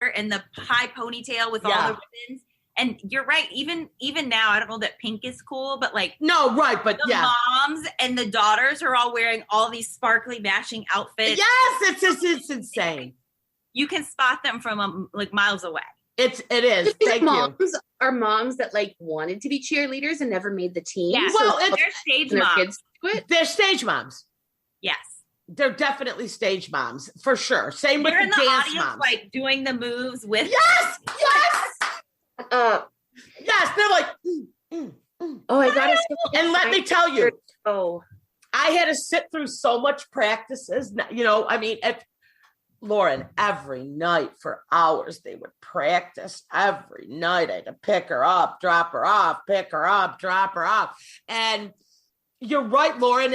and the high ponytail with all the ribbons. And you're right. Even now, I don't know that pink is cool, but like no, right, but the moms and the daughters are all wearing all these sparkly matching outfits. Yes, it's insane. You can spot them from like miles away. It is. Thank moms you. Are moms that like wanted to be cheerleaders and never made the team. Yeah, well, so they're stage moms. They're stage moms. Yes. They're definitely stage moms for sure. Same with they're the dance audience, moms, like doing the moves with. Yes. Yes, they're like. Oh, I got it. And let me tell you, I had to sit through so much practices. You know, I mean, Lauren, every night for hours they would practice. Every night I had to pick her up, drop her off, pick her up, drop her off, and. You're right, Lauren.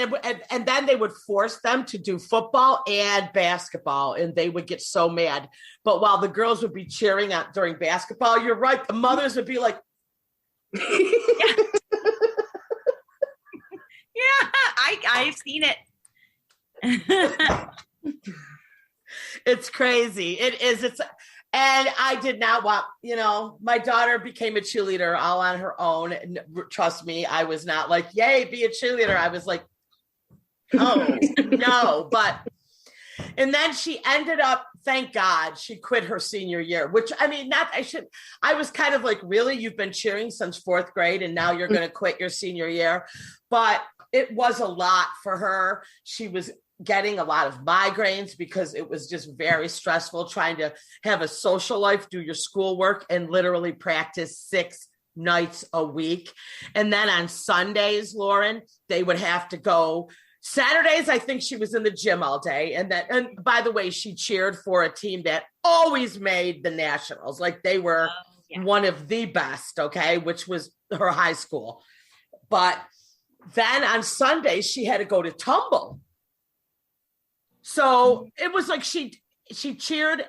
And then they would force them to do football and basketball, and they would get so mad. But while the girls would be cheering out during basketball, you're right. The mothers would be like, yeah, I've seen it. It's crazy. It is. And I did not want, my daughter became a cheerleader all on her own. And trust me, I was not like, yay, be a cheerleader. I was like, oh, no. And then she ended up, thank God, she quit her senior year, which, I was kind of like, really? You've been cheering since fourth grade and now you're going to quit your senior year? But it was a lot for her. She was getting a lot of migraines because it was just very stressful trying to have a social life, do your schoolwork, and literally practice 6 nights a week. And then on Sundays, Lauren, they would have to go. Saturdays, I think she was in the gym all day. And by the way, she cheered for a team that always made the nationals. Like they were one of the best, okay, which was her high school. But then on Sundays, she had to go to tumble. So it was like she cheered,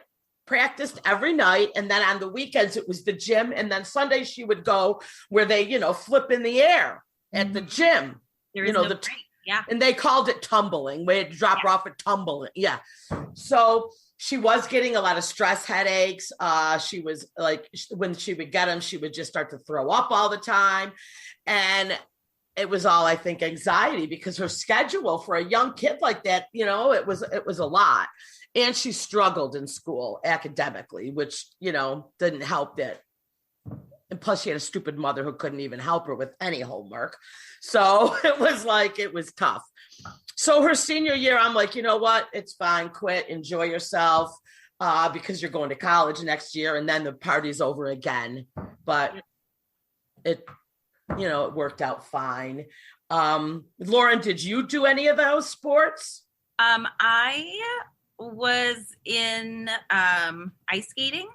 practiced every night. And then on the weekends, it was the gym. And then Sundays she would go where they, flip in the air at the gym. And they called it tumbling. We had to drop her off at tumbling. Yeah. So she was getting a lot of stress headaches. She was like, when she would get them, she would just start to throw up all the time. And it was all, I think, anxiety because her schedule for a young kid like that, it was a lot. And she struggled in school academically, which, didn't help that. And plus she had a stupid mother who couldn't even help her with any homework. So it was tough. So her senior year, I'm like, you know what? It's fine. Quit, enjoy yourself because you're going to college next year. And then the party's over again. But it worked out fine. Lauren, did you do any of those sports? I was in ice skating.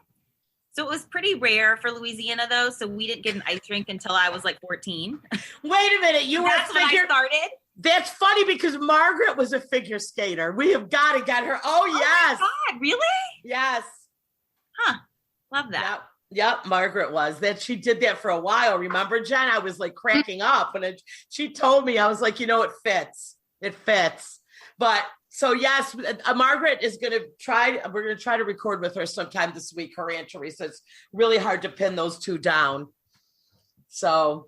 So it was pretty rare for Louisiana though. So we didn't get an ice rink until I was like 14. Wait a minute. That's when I started. That's funny because Margaret was a figure skater. We have got to get her. Oh yes. My God, really? Yes. Huh. Love that. Yep, Margaret was. That she did that for a while. Remember, Jen? I was like cracking up when she told me. I was like, it fits. It fits. But so yes, Margaret is going to try. We're going to try to record with her sometime this week. Her and Teresa. It's really hard to pin those two down. So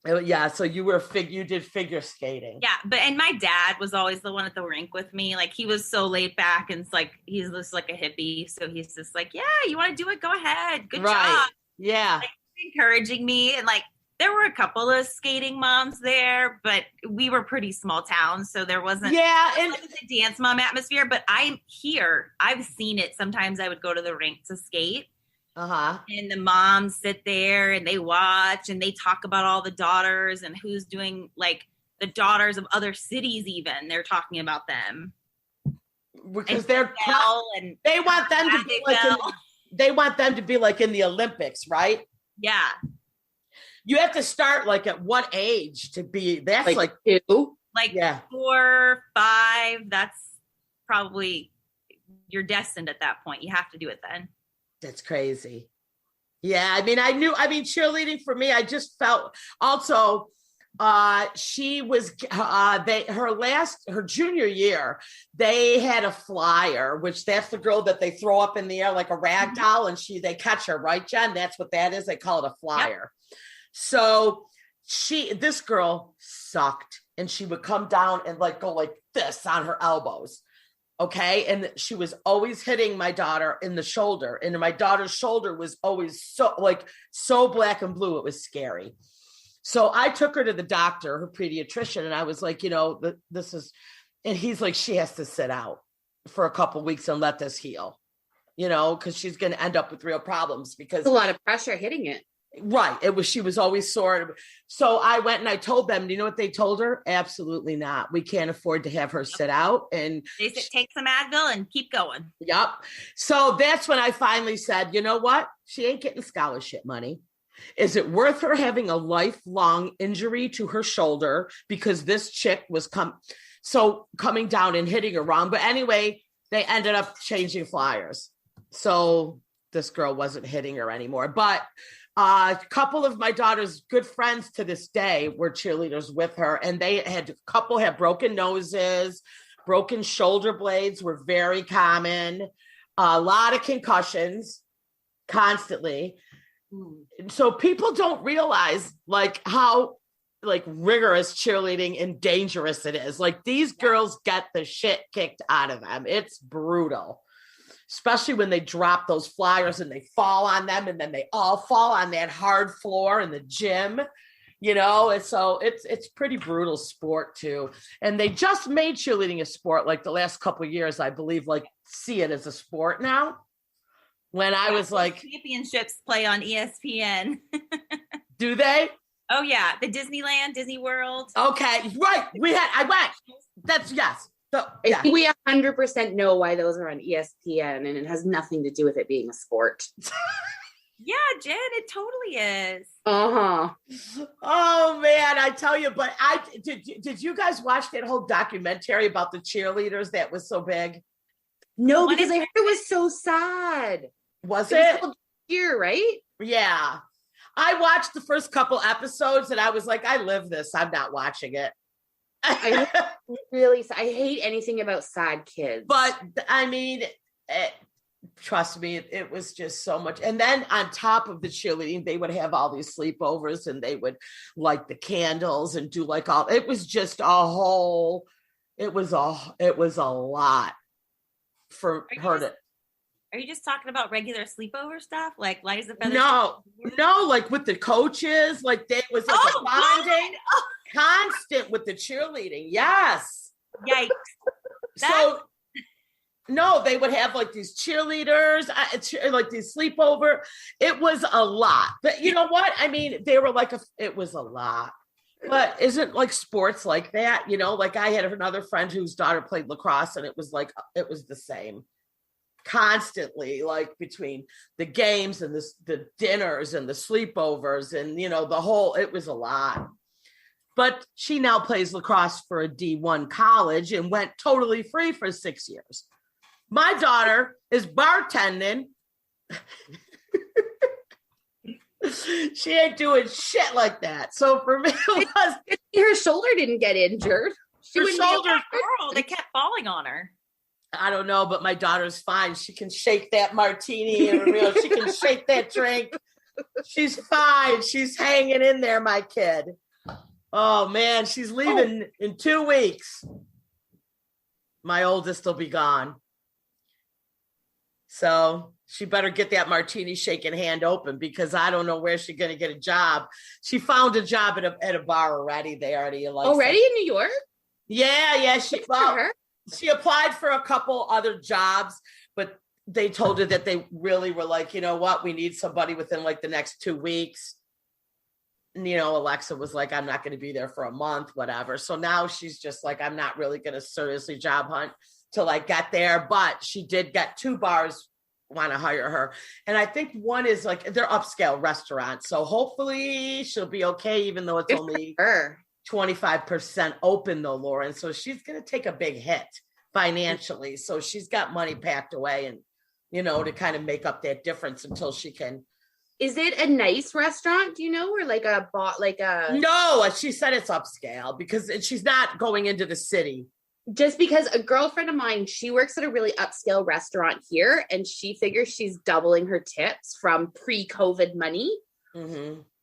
yeah. So you did figure skating. Yeah, and my dad was always the one at the rink with me. Like he was so laid back and it's like he's just like a hippie. So he's just like, yeah, you want to do it? Go ahead. Good job. Yeah. Like, encouraging me. And like there were a couple of skating moms there, but we were pretty small towns. So there wasn't a dance mom atmosphere, but I'm here. I've seen it. Sometimes I would go to the rink to skate. And the moms sit there and they watch and they talk about all the daughters and who's doing like the daughters of other cities. Even they're talking about them because they want them to be like in the Olympics, right? Yeah. You have to start like at what age to be? That's like 2, like 4, 5. That's probably you're destined at that point. You have to do it then. That's crazy. Yeah. I mean, cheerleading for me, I just felt also, She was her junior year, they had a flyer, which that's the girl that they throw up in the air like a rag doll, and they catch her, right, Jen? That's what that is. They call it a flyer. Yep. So this girl sucked, and she would come down and like go like this on her elbows. Okay. And she was always hitting my daughter in the shoulder, and my daughter's shoulder was always so black and blue. It was scary. So I took her to the doctor, her pediatrician, and I was like, this is, and he's like, she has to sit out for a couple of weeks and let this heal, because she's going to end up with real problems because it's a lot of pressure hitting it. Right. She was always sore. So I went and I told them, do you know what they told her? Absolutely not. We can't afford to have her sit out. And they said, take some Advil and keep going. Yep. So that's when I finally said, you know what? She ain't getting scholarship money. Is it worth her having a lifelong injury to her shoulder because this chick was coming down and hitting her wrong? But anyway, they ended up changing flyers. So this girl wasn't hitting her anymore. But a couple of my daughter's good friends to this day were cheerleaders with her, and a couple had broken noses, broken shoulder blades were very common, a lot of concussions constantly. So people don't realize like how like rigorous cheerleading and dangerous it is. Like these girls get the shit kicked out of them. It's brutal. Especially when they drop those flyers and they fall on them, and then they all fall on that hard floor in the gym, and so it's pretty brutal sport too. And they just made cheerleading a sport like the last couple of years, I believe, like see it as a sport now. When I was like, championships play on ESPN. Do they? Oh yeah, the Disney World. Okay, right. I went. That's yes. So, yeah. I think we 100% know why those are on ESPN, and it has nothing to do with it being a sport. Yeah, Jen, it totally is. Oh man, I tell you, but did you guys watch that whole documentary about the cheerleaders that was so big? No, because I heard it was so sad. Was it? Here, right? Yeah. I watched the first couple episodes and I was like, I live this. I'm not watching it. I hate anything about sad kids. But I mean, trust me, it was just so much. And then on top of the cheerleading, they would have all these sleepovers and they would light the candles and do like it was just it was a lot for her to. Are you just talking about regular sleepover stuff? Like Liza Feather? No, like with the coaches, like they was like a bonding constant with the cheerleading. Yes. Yikes. So no, they would have like these cheerleaders, like these sleepover. It was a lot. But you know what? I mean, they were like, it was a lot. But isn't like sports like that? Like I had another friend whose daughter played lacrosse, and it was the same. Constantly, like between the games and the dinners and the sleepovers and it was a lot. But she now plays lacrosse for a D1 college and went totally free for 6 years. My daughter is bartending. She ain't doing shit like that. So for me, her shoulder didn't get injured. Her shoulder, girl, they kept falling on her. I don't know, but my daughter's fine. She can shake that martini and she can shake that drink. She's fine. She's hanging in there, my kid. Oh man, she's leaving in 2 weeks. My oldest will be gone. So she better get that martini shaking hand open, because I don't know where she's going to get a job. She found a job at a bar already. They already like already in New York. Yeah. She applied for a couple other jobs, but they told her that they really were like, you know what, we need somebody within like the next 2 weeks. And, Alexa was like, I'm not going to be there for a month, whatever. So now she's just like, I'm not really going to seriously job hunt till I get there. But she did get 2 bars want to hire her. And I think one is like, they're upscale restaurants. So hopefully she'll be okay, even though it's only 25% open though, Lauren. So she's going to take a big hit financially. So she's got money packed away and, to kind of make up that difference until she can, Is it a nice restaurant? Do you know, or like a bot, like a? No, she said it's upscale because she's not going into the city. Just because a girlfriend of mine, she works at a really upscale restaurant here, and she figures she's doubling her tips from pre-COVID money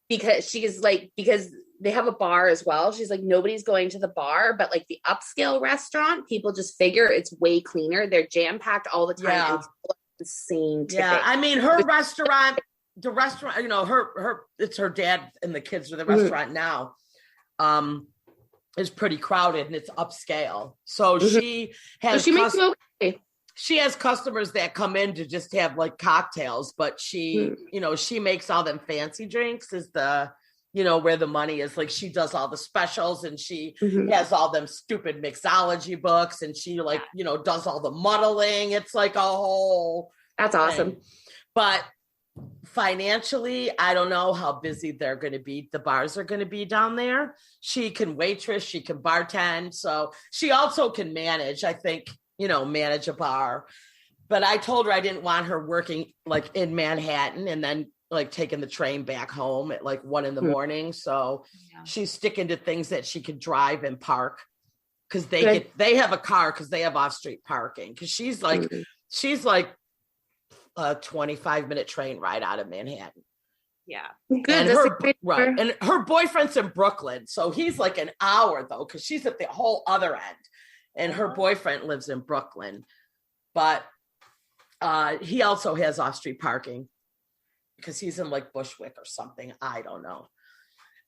because because they have a bar as well. She's like, nobody's going to the bar, but like the upscale restaurant, people just figure it's way cleaner. They're jam-packed all the time. Yeah. And insane tipping. Yeah, I mean, her restaurant, the restaurant, you know, it's her dad and the kids are the restaurant now, is pretty crowded and it's upscale. So she has, she has customers that come in to just have like cocktails, but she, you know, she makes all them fancy drinks is the, you know, where the money is. Like she does all the specials and she has all them stupid mixology books and she like, you know, does all the muddling. It's like a whole That's awesome. thing. But financially, I don't know how busy they're going to be. The bars are going to be down there. She can waitress, she can bartend. So she also can manage, I think, you know, manage a bar. But I told her I didn't want her working like in Manhattan and then like taking the train back home at like 1 a.m. So she's sticking to things that she could drive and park because they have a car because they have off-street parking. Because she's like a 25-minute train ride out of Manhattan. Yeah. Good. And her boyfriend's in Brooklyn. So he's like an hour though, because she's at the whole other end. And her boyfriend lives in Brooklyn. But he also has off-street parking because he's in like Bushwick or something. I don't know.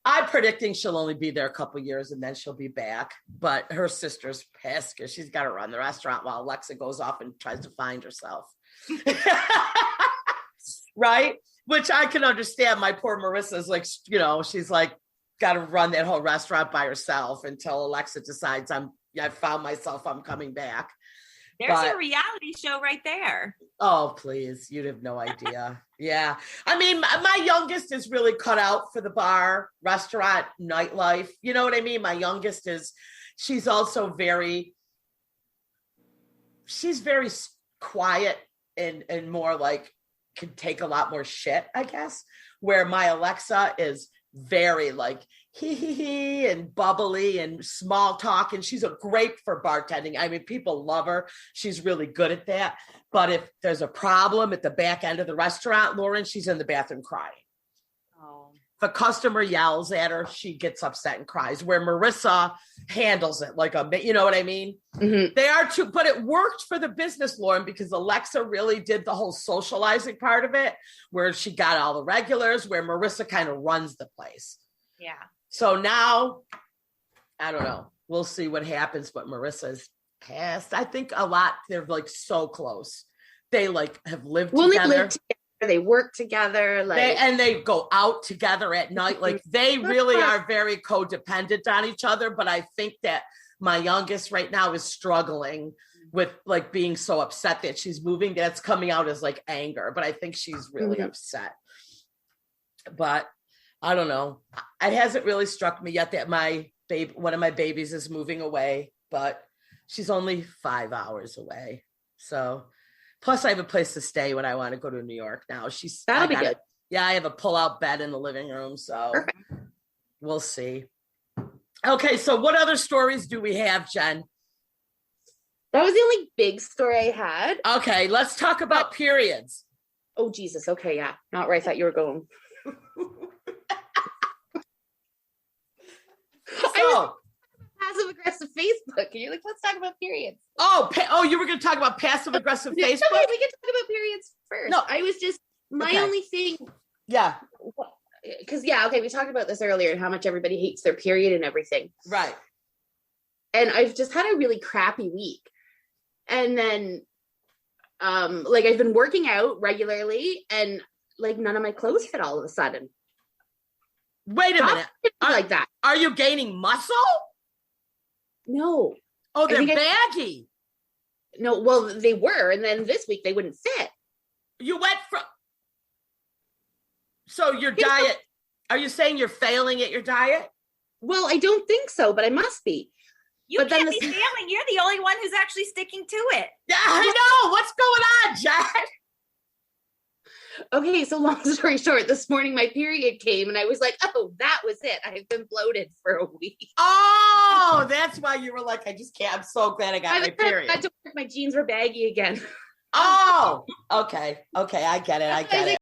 I'm predicting she'll only be there a couple years and then she'll be back. But her sister's pissed because she's got to run the restaurant while Alexa goes off and tries to find herself. Right? Which I can understand. My poor Marissa's like, you know, she's like got to run that whole restaurant by herself until Alexa decides I found myself, I'm coming back. There's a reality show right there. Oh, please. You'd have no idea. Yeah. I mean, my youngest is really cut out for the bar, restaurant, nightlife. You know what I mean? My youngest she's also very quiet and more like can take a lot more shit, I guess. Where my Alexa is very like hee and bubbly and small talk, and she's a great for bartending. I mean, people love her. She's really good at that. But if there's a problem at the back end of the restaurant, Lauren, she's in the bathroom crying. Oh. If a customer yells at her, she gets upset and cries. Where Marissa handles it like you know what I mean? Mm-hmm. They are too, but it worked for the business, Lauren, because Alexa really did the whole socializing part of it, where she got all the regulars, where Marissa kind of runs the place. Yeah. So now, I don't know. We'll see what happens, but Marissa's passed. I think a lot, they're like so close. They like have lived together. They live together. They work together. And they go out together at night. Like they really are very codependent on each other. But I think that my youngest right now is struggling with like being so upset that she's moving. That's coming out as like anger. But I think she's really upset. But I don't know. It hasn't really struck me yet that one of my babies is moving away, but she's only 5 hours away. So, plus I have a place to stay when I want to go to New York now. That'll be good. Yeah, I have a pull-out bed in the living room, so we'll see. Okay, so what other stories do we have, Jen? That was the only big story I had. Okay, let's talk about periods. Oh, Jesus. Okay, yeah. Not where I thought you were going. So, passive aggressive Facebook, and you're like, let's talk about periods. Oh, you were going to talk about passive aggressive Facebook? Okay, we can talk about periods first. No, I was just only thing. Yeah. Because we talked about this earlier and how much everybody hates their period and everything. Right. And I've just had a really crappy week, and then, I've been working out regularly, and like none of my clothes fit all of a sudden. Wait a minute. Like that. Are you gaining muscle? No. Oh, they're baggy. No, well, they were. And then this week they wouldn't fit. You went from. So your diet, are you saying you're failing at your diet? Well, I don't think so, but I must be. You can't be failing. You're the only one who's actually sticking to it. Yeah, I know. What's going on, Jack? Okay, so long story short, this morning my period came and I was like, oh, that was it. I've been bloated for a week. Oh, that's why you were like, I just can't. I'm so glad I got my period. I had to work, my jeans were baggy again. Oh, okay. I get it.